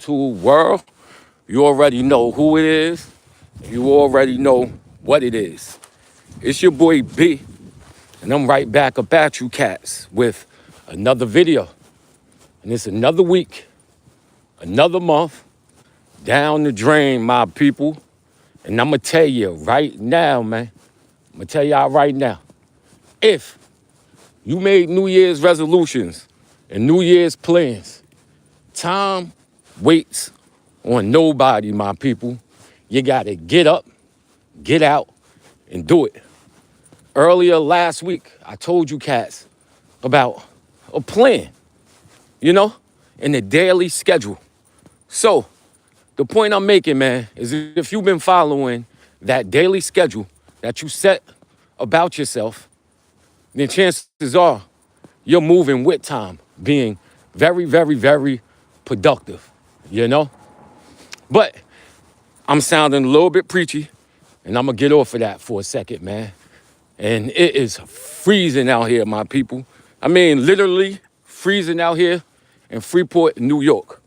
YouTube world. You already know who it is. You already know what it is. It's your boy B, and I'm right back up at you cats with another video. And it's another week, another month, down the drain, my people. And I'm going to tell you right now, man. I'm going to tell y'all right now. If you made New Year's resolutions and New Year's plans, time waits on nobody, my people. You got to get up, get out, and do it. Earlier last week, I told you cats about a plan, and a daily schedule. So the point I'm making, man, is if you've been following that daily schedule that you set about yourself, then chances are you're moving with time, being very, very, very productive, But I'm sounding a little bit preachy, and I'm going to get off of that for a second, man. And it is freezing out here, my people. I mean, literally freezing out here in Freeport, New York.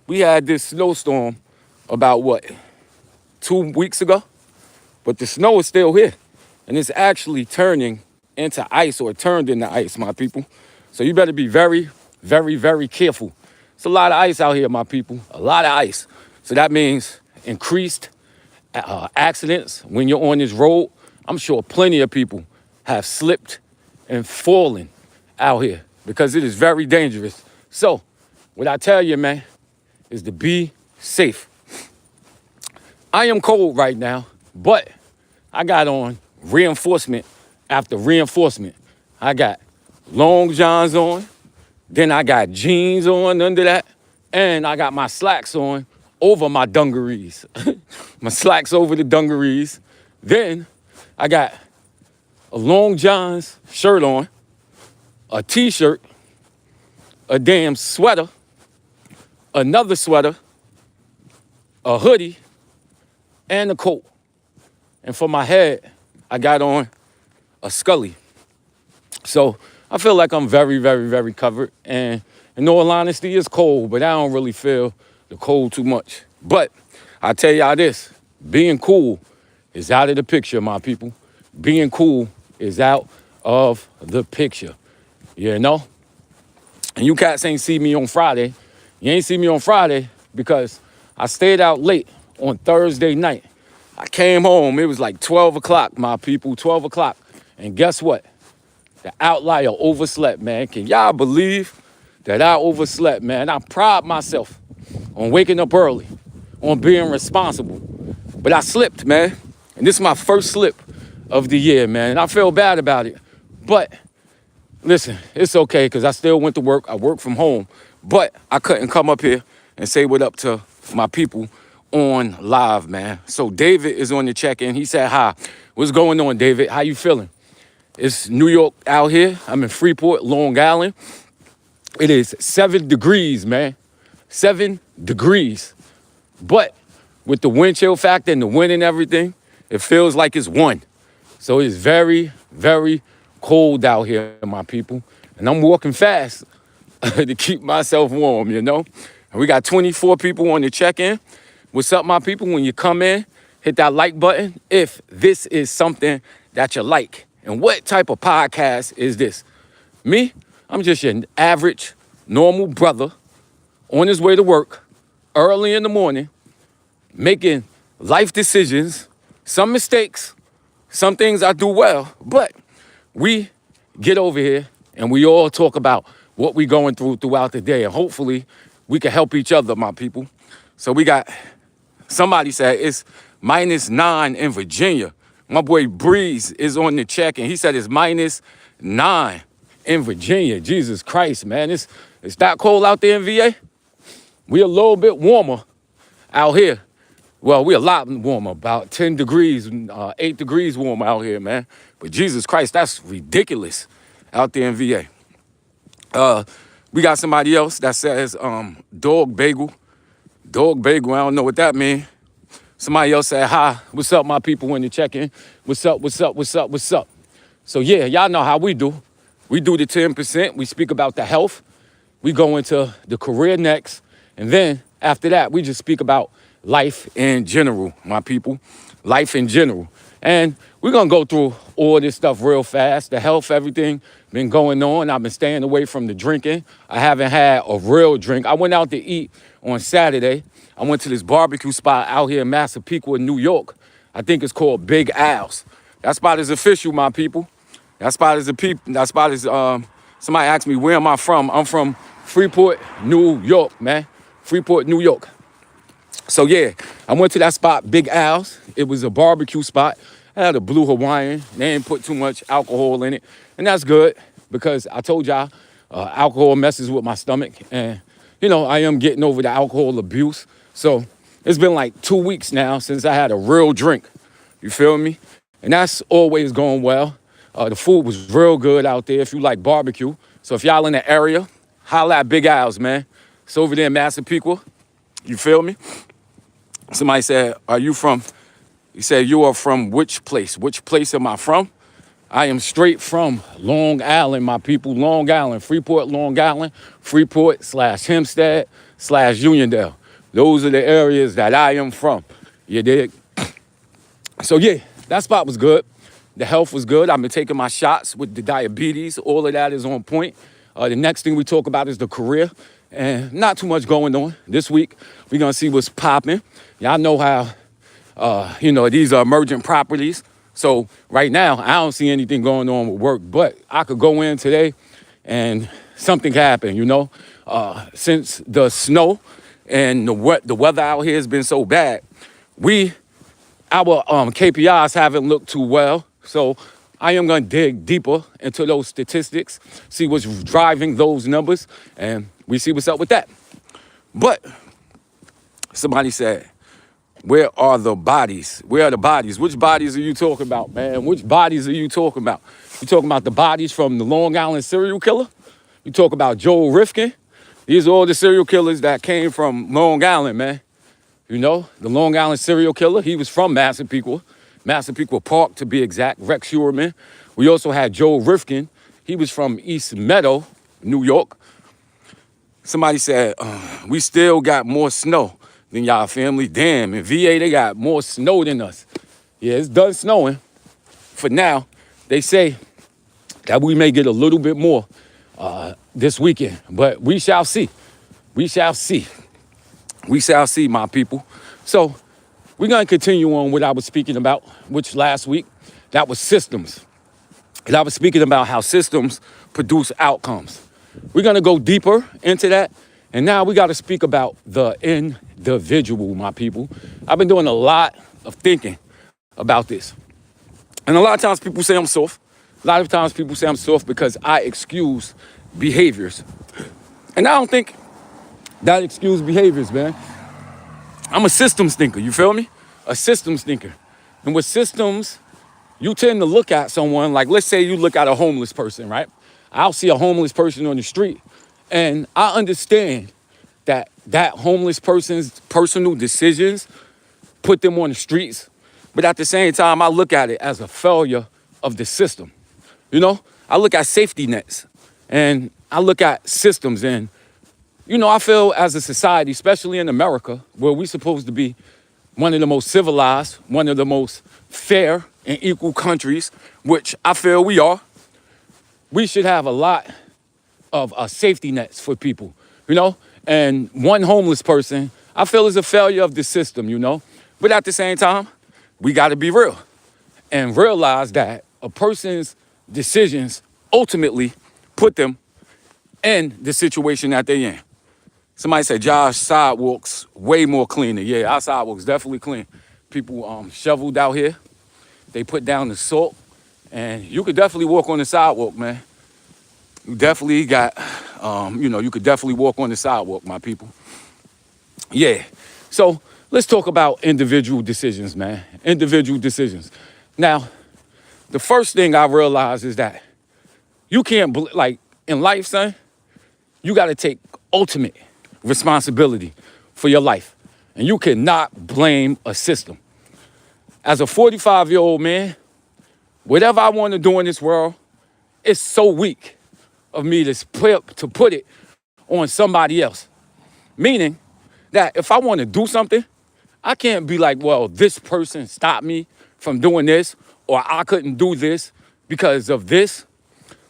We had this snowstorm about, 2 weeks ago? But the snow is still here. And it's actually turning into ice, or turned into ice, my people. So you better be very, very, very careful. It's a lot of ice out here, my people. A lot of ice. So that means increased accidents when you're on this road. I'm sure plenty of people have slipped and fallen out here because it is very dangerous. So what I tell you, man, is to be safe. I am cold right now, but I got on reinforcement after reinforcement. I got long johns on, then I got jeans on under that, and I got my slacks on over my dungarees. My slacks over the dungarees. Then I got a long johns shirt on, a t-shirt, a damn sweater, another sweater, a hoodie, and a coat. And for my head, I got on a Scully. So I feel like I'm very, very, very covered. And in all honesty, it's cold, but I don't really feel the cold too much. But I tell y'all this, being cool is out of the picture, my people. Being cool is out of the picture, And you cats ain't see me on Friday. You ain't see me on Friday because I stayed out late on Thursday night. I came home, it was like 12 o'clock, my people, 12 o'clock. And guess what? The outlier overslept, man. Can y'all believe that I overslept, man? I pride myself on waking up early, on being responsible. But I slipped, man. And this is my first slip of the year, man. And I feel bad about it. But listen, it's okay because I still went to work. I work from home. But I couldn't come up here and say what up to my people on live, man. So David is on the check-in. He said, hi. What's going on, David? How you feeling? It's New York out here. I'm in Freeport, Long Island. It is 7 degrees, man. 7 degrees. But with the wind chill factor and the wind and everything, it feels like it's 1. So it's very, very cold out here, my people. And I'm walking fast to keep myself warm, And we got 24 people on the check-in. What's up, my people? When you come in, hit that like button if this is something that you like. And what type of podcast is this? Me, I'm just an average, normal brother on his way to work early in the morning, making life decisions, some mistakes, some things I do well, but we get over here and we all talk about what we going throughout the day, and hopefully we can help each other, my people. So we got, somebody said it's -9 in Virginia. My boy Breeze is on the check, and he said it's -9 in Virginia. Jesus Christ, man. It's that cold out there in VA? We a little bit warmer out here. Well, we a lot warmer, about 10 degrees, 8 degrees warmer out here, man. But Jesus Christ, that's ridiculous out there in VA. We got somebody else that says dog bagel. Dog bagel, I don't know what that means. Somebody else said, hi, what's up, my people, when you check in? What's up, what's up, what's up, what's up? So yeah, y'all know how we do. We do the 10%. We speak about the health. We go into the career next. And then After that, we just speak about life in general, my people. Life in general. And we're going to go through all this stuff real fast. The health, everything been going on. I've been staying away from the drinking. I haven't had a real drink. I went out to eat on Saturday. I went to this barbecue spot out here in Massapequa, New York. I think it's called Big Al's. That spot is official, my people. That spot is somebody asked me, where am I from? I'm from Freeport, New York, man. Freeport, New York. So yeah, I went to that spot, Big Al's. It was a barbecue spot. I had a Blue Hawaiian. They didn't put too much alcohol in it. And that's good because I told y'all alcohol messes with my stomach. And, I am getting over the alcohol abuse. So it's been like 2 weeks now since I had a real drink. You feel me? And that's always going well. The food was real good out there if you like barbecue. So if y'all in the area, holla at Big Al's, man. It's over there in Massapequa. You feel me? Somebody said, he said, you are from which place? Which place am I from? I am straight from Long Island, my people. Long Island, Freeport, Long Island, Freeport/Hempstead/Uniondale. Those are the areas that I am from. You dig? So yeah, that spot was good. The health was good. I've been taking my shots with the diabetes. All of that is on point. The next thing we talk about is the career. And not too much going on. This week, we're going to see what's popping. Y'all know how, these are emergent properties. So right now, I don't see anything going on with work. But I could go in today and something could happen, Since the snow and the weather out here has been so bad, our KPIs haven't looked too well. So I am going to dig deeper into those statistics, see what's driving those numbers, and we see what's up with that. But somebody said, where are the bodies? Where are the bodies? Which bodies are you talking about, man? Which bodies are you talking about? You talking about the bodies from the Long Island serial killer? You talk about Joel Rifkin? These are all the serial killers that came from Long Island, man. The Long Island serial killer, he was from Massapequa Park to be exact, Rex Heuermann. We also had Joel Rifkin. He was from East Meadow, New York. Somebody said, we still got more snow than y'all family. Damn, in VA, they got more snow than us. Yeah, it's done snowing. For now, they say that we may get a little bit more this weekend, but we shall see. We shall see. We shall see, my people. So we're going to continue on what I was speaking about, which last week, that was systems. And I was speaking about how systems produce outcomes. We're going to go deeper into that. And now we got to speak about the individual, my people. I've been doing a lot of thinking about this. And a lot of times people say I'm soft. A lot of times people say I'm soft because I excuse behaviors. And I don't think that excuse behaviors, man. I'm a systems thinker, you feel me? A systems thinker. And with systems, you tend to look at someone, like let's say you look at a homeless person, right? I'll see a homeless person on the street and I understand that homeless person's personal decisions put them on the streets. But at the same time, I look at it as a failure of the system. I look at safety nets and I look at systems and I feel as a society, especially in America, where we're supposed to be one of the most civilized, one of the most fair and equal countries, which I feel we are, we should have a lot of safety nets for people, And one homeless person, I feel is a failure of the system, But at the same time, we got to be real and realize that a person's decisions ultimately put them in the situation that they're in. Somebody said, Josh, sidewalks way more cleaner. Yeah, our sidewalks definitely clean. People shoveled out here. They put down the salt. And you could definitely walk on the sidewalk, man. You definitely got, you could definitely walk on the sidewalk, my people. Yeah. So let's talk about individual decisions, man. Individual decisions. Now, the first thing I realized is that you can't, in life, son, you got to take ultimate responsibility for your life. And you cannot blame a system. As a 45-year-old man, whatever I want to do in this world, it's so weak of me to put it on somebody else. Meaning that if I want to do something, I can't be like, well, this person stopped me from doing this, or I couldn't do this because of this.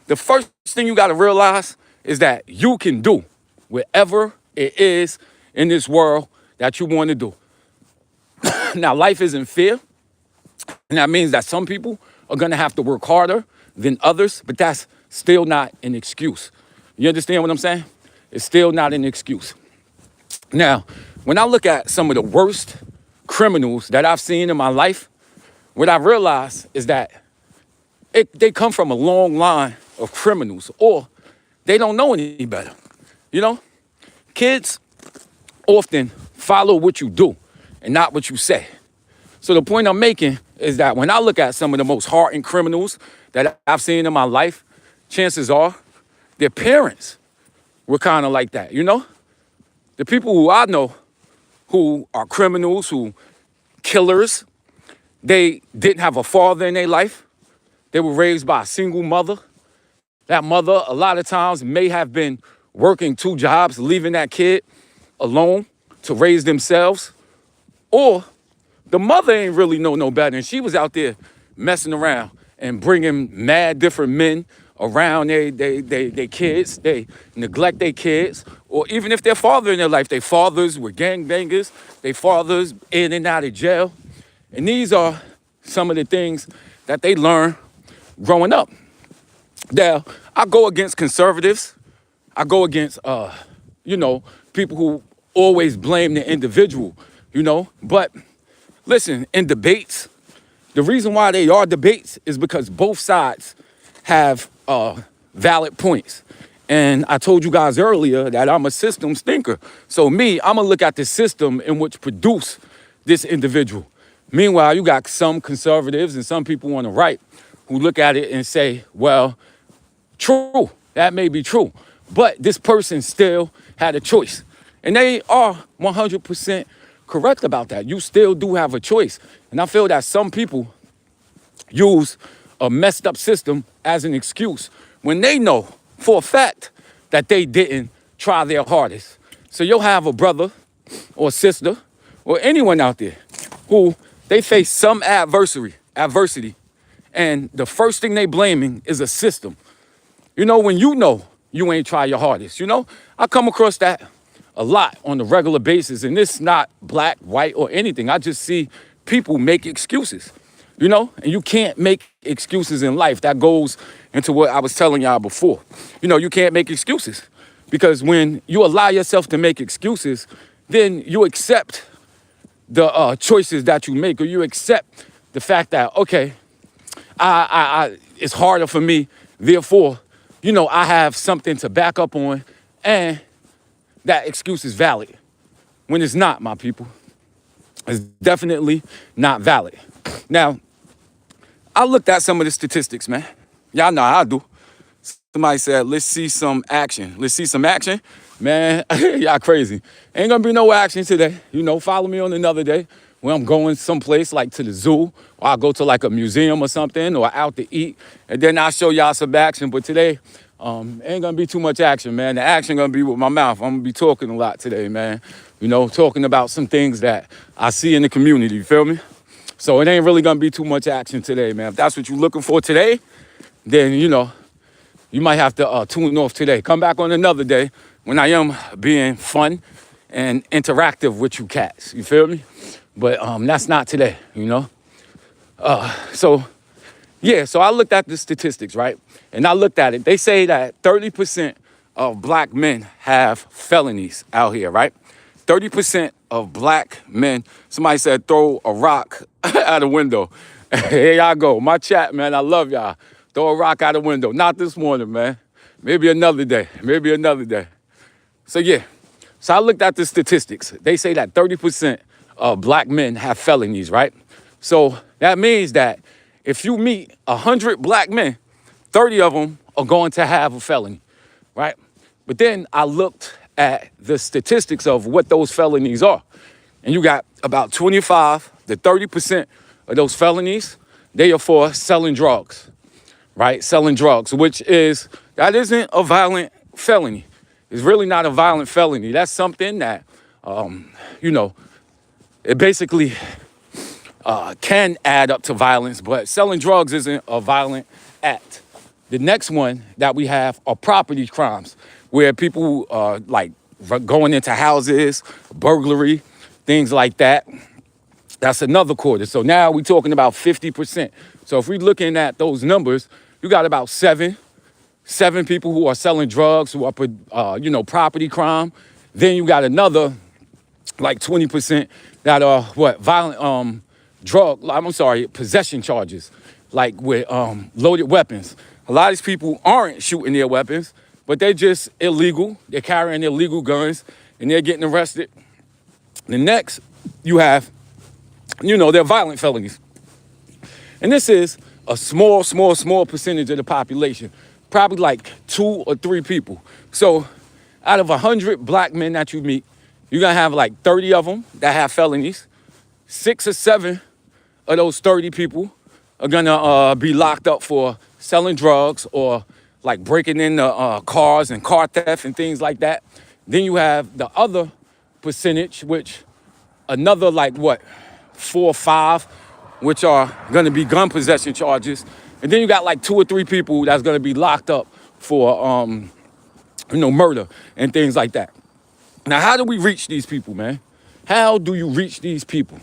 The first thing you got to realize is that you can do whatever it is in this world that you want to do. Now, life isn't fair, and that means that some people are going to have to work harder than others, but that's still not an excuse. You understand what I'm saying? It's still not an excuse. Now, when I look at some of the worst criminals that I've seen in my life, what I realize is that they come from a long line of criminals, or they don't know any better. You know, kids often follow what you do and not what you say. So the point I'm making is that when I look at some of the most hardened criminals that I've seen in my life, chances are their parents were kind of like that, you know? The people who I know who are criminals, who killers, they didn't have a father in their life. They were raised by a single mother. That mother, a lot of times, may have been working 2 jobs, leaving that kid alone to raise themselves. Or the mother ain't really know no better, and she was out there messing around and bringing mad different men around they kids. They neglect their kids. Or even if their father in their life, their fathers were gangbangers, their fathers in and out of jail. And these are some of the things that they learn growing up. Now, I go against conservatives. I go against, people who always blame the individual, But listen, in debates, the reason why they are debates is because both sides have valid points. And I told you guys earlier that I'm a systems thinker. So I'm gonna look at the system in which produce this individual. Meanwhile, you got some conservatives and some people on the right who look at it and say, well, true, that may be true, but this person still had a choice. And they are 100% correct about that. You still do have a choice. And I feel that some people use a messed up system as an excuse when they know for a fact that they didn't try their hardest. So you'll have a brother or sister or anyone out there who they face some adversity, and the first thing they blaming is a system. When you ain't try your hardest, I come across that a lot on a regular basis, and it's not black, white, or anything. I just see people make excuses, and you can't make excuses in life. That goes into what I was telling y'all before. You can't make excuses because when you allow yourself to make excuses, then you accept the choices that you make, or you accept the fact that, okay, it's harder for me, therefore, I have something to back up on, and that excuse is valid. When it's not, my people. It's definitely not valid. Now, I looked at some of the statistics, man. Y'all know how I do. Somebody said, let's see some action. Let's see some action. Man, y'all crazy. Ain't gonna be no action today. Follow me on another day when I'm going someplace like to the zoo, or I'll go to like a museum or something, or out to eat, and then I'll show y'all some action. But today, ain't gonna be too much action, man. The action gonna be with my mouth. I'm gonna be talking a lot today, man. Talking about some things that I see in the community, you feel me? So it ain't really gonna be too much action today, man. If that's what you're looking for today, then, you might have to tune off today. Come back on another day when I am being fun and interactive with you cats, you feel me? But that's not today, So I looked at the statistics, right? And I looked at it. They say that 30% of black men have felonies out here, right? 30% of black men. Somebody said throw a rock out the window. Here y'all go. My chat, man, I love y'all. Throw a rock out the window. Not this morning, man. Maybe another day. So I looked at the statistics. They say that 30% of black men have felonies, right? So that means that if you meet 100 black men, 30 of them are going to have a felony, right? But then I looked at the statistics of what those felonies are. And you got about 25 to 30% of those felonies, they are for selling drugs, right? Selling drugs, that isn't a violent felony. It's really not a violent felony. That's something that You know, it basically can add up to violence, but selling drugs isn't a violent act. The next one that we have are property crimes, where people like going into houses, burglary, things like that. That's another quarter. So now we're talking about 50%. So if we're looking at those numbers, you got about seven people who are selling drugs, who are, property crime. Then you got another like 20% that are violent possession charges, like with loaded weapons. A lot of these people aren't shooting their weapons, but they're just illegal. They're carrying illegal guns and they're getting arrested. The next, you have, they're violent felonies. And this is a small percentage of the population, probably like 2 or 3 people. So out of 100 black men that you meet, you're gonna have like 30 of them that have felonies. 6 or 7 of those 30 people are gonna be locked up for selling drugs or like breaking into cars and car theft and things like that. Then you have the other percentage, which another 4 or 5, which are gonna be gun possession charges. And then you got like 2 or 3 people that's gonna be locked up for murder and things like that. Now, how do we reach these people, man? How do you reach these people?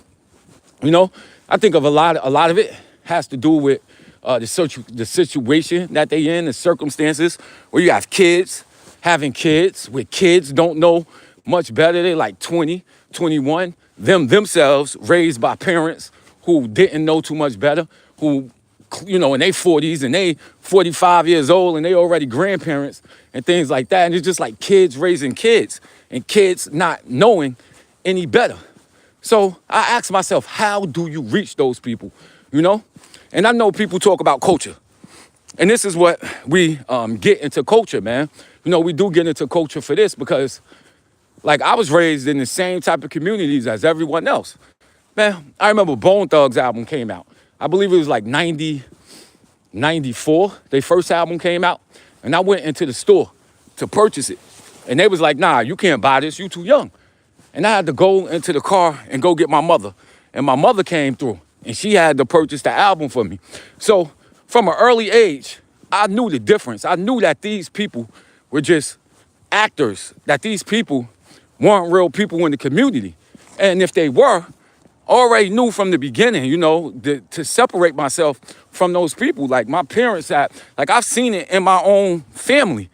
I think of a lot of it has to do with the situation that they in, the circumstances where you have kids, having kids, where kids don't know much better. They're like 20, 21, themselves raised by parents who didn't know too much better, who, in their 40s and they 45 years old and they already grandparents and things like that. And it's just like kids raising kids and kids not knowing any better. So I ask myself, how do you reach those people, And I know people talk about culture. And this is what we get into culture, man. We do get into culture for this because, I was raised in the same type of communities as everyone else. Man, I remember Bone Thugs album came out. I believe it was like 94. Their first album came out. And I went into the store to purchase it. And they was like, nah, you can't buy this. You too young. And I had to go into the car and go get my mother. And my mother came through and she had to purchase the album for me. So from an early age, I knew the difference. I knew that these people were just actors, that these people weren't real people in the community. And if they were, I already knew from the beginning, to separate myself from those people. Like my parents I've seen it in my own family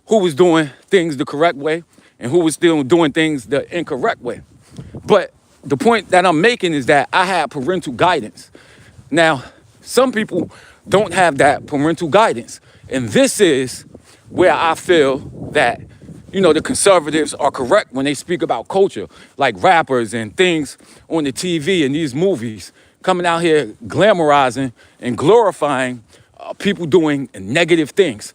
who was doing things the correct way and who was still doing things the incorrect way. But the point that I'm making is that I had parental guidance. Now, some people don't have that parental guidance. And this is where I feel that, the conservatives are correct when they speak about culture, like rappers and things on the TV and these movies coming out here glamorizing and glorifying people doing negative things.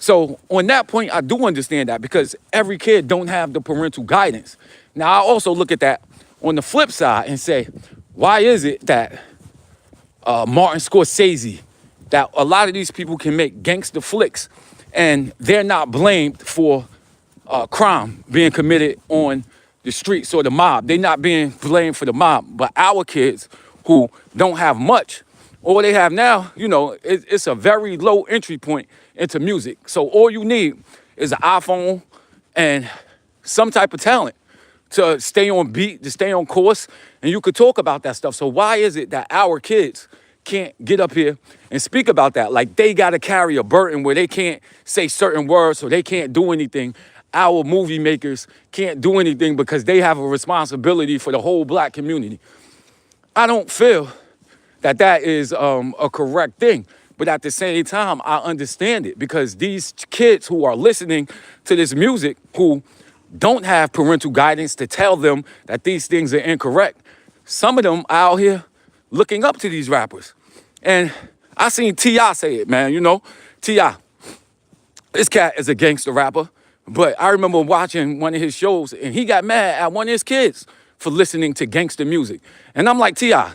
So on that point, I do understand that because every kid don't have the parental guidance. Now, I also look at that on the flip side and say, why is it that Martin Scorsese, that a lot of these people can make gangster flicks and they're not blamed for crime being committed on the streets or the mob. They're not being blamed for the mob, but our kids who don't have much, all they have now, it's a very low entry point into music. So all you need is an iPhone and some type of talent to stay on beat, to stay on course, and you could talk about that stuff. So why is it that our kids can't get up here and speak about that? Like they gotta carry a burden where they can't say certain words or they can't do anything. Our movie makers can't do anything because they have a responsibility for the whole black community. I don't feel that that is a correct thing. But at the same time, I understand it because these kids who are listening to this music, who don't have parental guidance to tell them that these things are incorrect, some of them are out here looking up to these rappers. And I seen T.I. say it, man, T.I. This cat is a gangster rapper. But I remember watching one of his shows and he got mad at one of his kids for listening to gangster music. And I'm like, T.I.,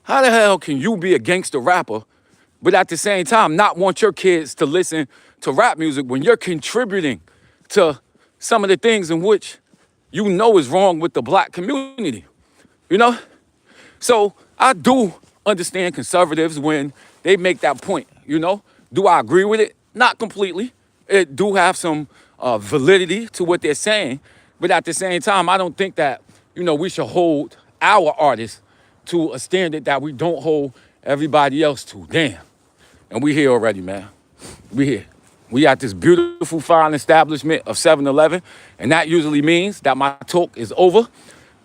how the hell can you be a gangster rapper, but at the same time not want your kids to listen to rap music when you're contributing to some of the things in which you know is wrong with the black community, you know? So I do understand conservatives when they make that point, you know? Do I agree with it? Not completely. It do have some validity to what they're saying, but at the same time, I don't think that, you know, we should hold our artists to a standard that we don't hold everybody else to. Damn. And we here already, man. We here. We at this beautiful, fine establishment of 7-Eleven, and that usually means that my talk is over.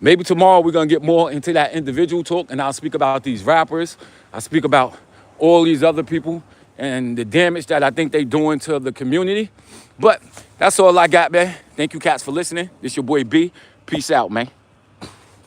Maybe tomorrow we're gonna get more into that individual talk, and I'll speak about these rappers. I'll speak about all these other people and the damage that I think they doing to the community. But that's all I got, man. Thank you, cats, for listening. This your boy B. Peace out, man.